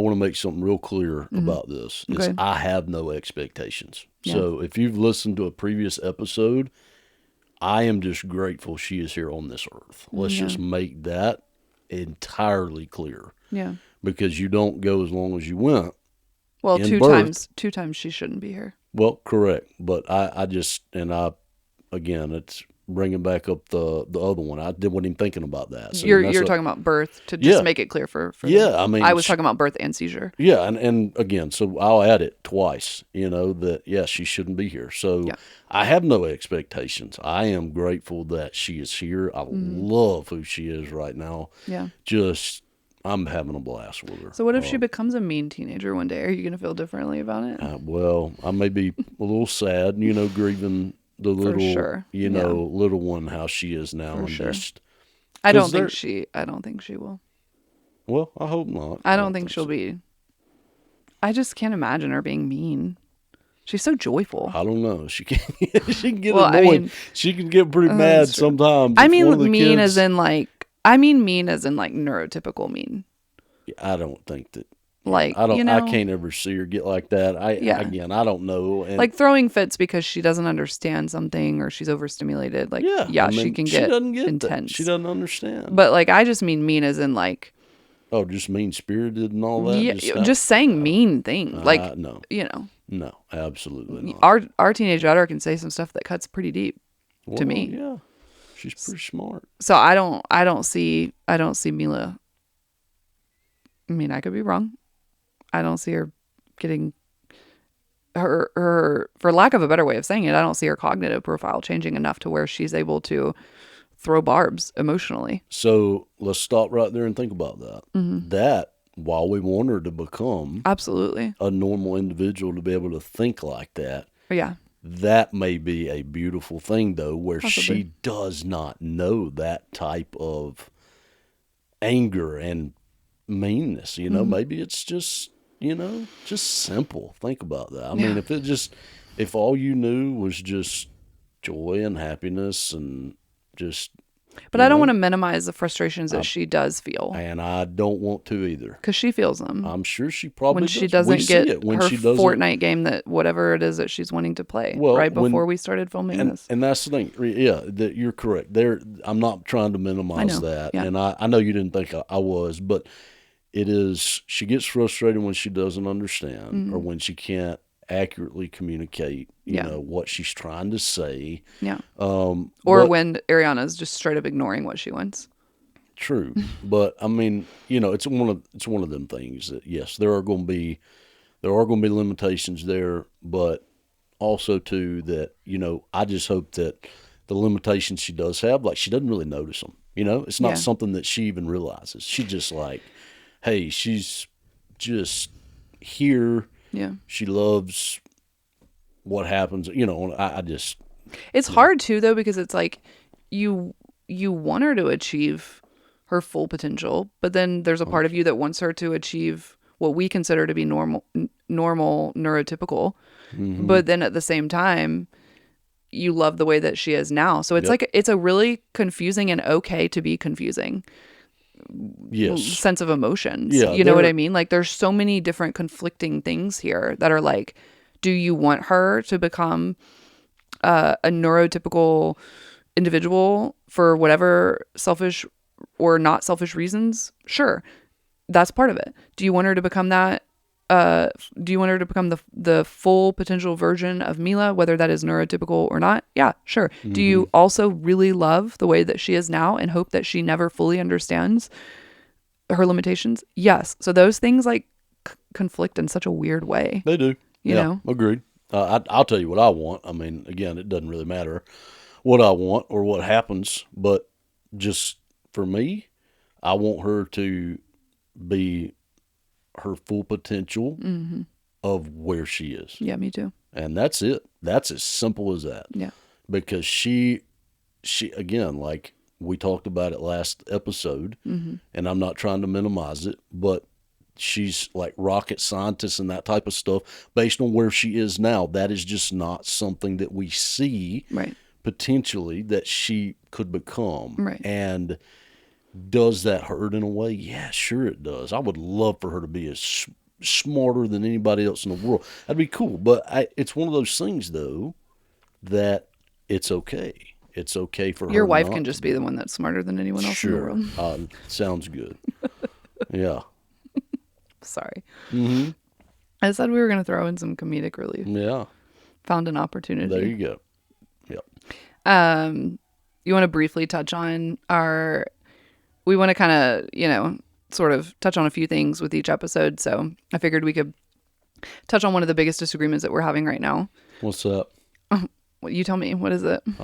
I want to make something real clear about this. Is Okay. I have no expectations. Yeah. So if you've listened to a previous episode, I am just grateful she is here on this earth. Let's Yeah. just make that entirely clear. Yeah. Because you don't go as long as you went Well, in birth. two times she shouldn't be here. Well, correct. But again, it's bringing back up the other one. I wasn't even thinking about that. So You're talking about birth to just Yeah. make it clear for Yeah, them. I mean, I was talking about birth and seizure. Yeah, and again, so I'll add it twice, that, yes, she shouldn't be here. So Yeah. I have no expectations. I am grateful that she is here. I love who she is right now. Yeah. Just, I'm having a blast with her. So what if she becomes a mean teenager one day? Are you going to feel differently about it? Well, I may be a little sad, grieving the little, sure. Yeah. little one, how she is now. For and sure. just, I 'cause don't think she will. well, I hope not. I don't think she'll be. I just can't imagine her being mean. She's so joyful. I don't know. She can she can get Well, annoyed. I mean, she can get pretty mad that's true. sometimes. I If one of mean the mean kids- as in like neurotypical mean. I don't think that. Like, I don't. you know, I can't ever see her get like that. Yeah. Again, I don't know. And like throwing fits because she doesn't understand something or she's overstimulated. Like, yeah, I she mean, can she get doesn't get intense. That. She doesn't understand. But like, I just mean as in like, Oh, just mean spirited and all that. yeah, just saying mean things. Like, no, no, absolutely not. our teenage daughter can say some stuff that cuts pretty deep to me. Yeah, she's pretty smart. So I don't see Mila. I mean, I could be wrong. I don't see her getting her, for lack of a better way of saying it, I don't see her cognitive profile changing enough to where she's able to throw barbs emotionally. So let's stop right there and think about that. Mm-hmm. That, while we want her to become Absolutely. a normal individual to be able to think like that, Yeah. that may be a beautiful thing, though, where Possibly. she does not know that type of anger and meanness. Mm-hmm. Maybe it's just, just simple. Think about that. I mean, if all you knew was just joy and happiness and just. But I don't want to minimize the frustrations that she does feel. And I don't want to either. Because she feels them. I'm sure she probably when does. she doesn't We get see it when her she doesn't. Fortnite game, that whatever it is that she's wanting to play, Well, right before we started filming this. And that's the thing. Yeah, that you're correct. I'm not trying to minimize that. Yeah. And I know you didn't think I was, but it is, she gets frustrated when she doesn't understand or when she can't accurately communicate, what she's trying to say. Yeah. Or when Ariana's just straight up ignoring what she wants. True. But I mean, it's one of them things that, yes, there are going to be limitations there, but also too that, I just hope that the limitations she does have, like, she doesn't really notice them. It's not something that she even realizes. She just like, hey, she's just here. Yeah. She loves what happens. I just. It's hard too, though, because it's like you want her to achieve her full potential, but then there's a part of you that wants her to achieve what we consider to be normal neurotypical. Mm-hmm. But then at the same time, you love the way that she is now. So it's like, it's a really confusing and okay to be confusing. Yes. Sense of emotions. Yeah, you know what I mean? Like, there's so many different conflicting things here that are like, do you want her to become a neurotypical individual for whatever selfish or not selfish reasons? Sure. That's part of it. Do you want her to become that? Do you want her to become the full potential version of Mila, whether that is neurotypical or not? Yeah, sure. Mm-hmm. Do you also really love the way that she is now and hope that she never fully understands her limitations? Yes. So those things like conflict in such a weird way. They do. You know? Agreed. I'll tell you what I want. I mean, again, it doesn't really matter what I want or what happens, but just for me, I want her to be her full potential of where she is. Yeah, me too. And that's it. That's as simple as that. Yeah. Because she again, like we talked about it last episode, and I'm not trying to minimize it, but she's like rocket scientist and that type of stuff based on where she is now. That is just not something that we see right. potentially that she could become. Right. And Does that hurt in a way? Yeah, sure it does. I would love for her to be as smarter than anybody else in the world. That'd be cool. But it's one of those things, though, that it's okay. It's okay for Your her wife can not to just be the be. one that's smarter than anyone else in the Sure. world. Sounds good. Yeah. Sorry. Mm-hmm. I said we were going to throw in some comedic relief. Yeah. Found an There opportunity. you go. Yep. You want to briefly touch on we want to kind of, sort of touch on a few things with each episode. So I figured we could touch on one of the biggest disagreements that we're having right now. What's up? You tell me, what is it?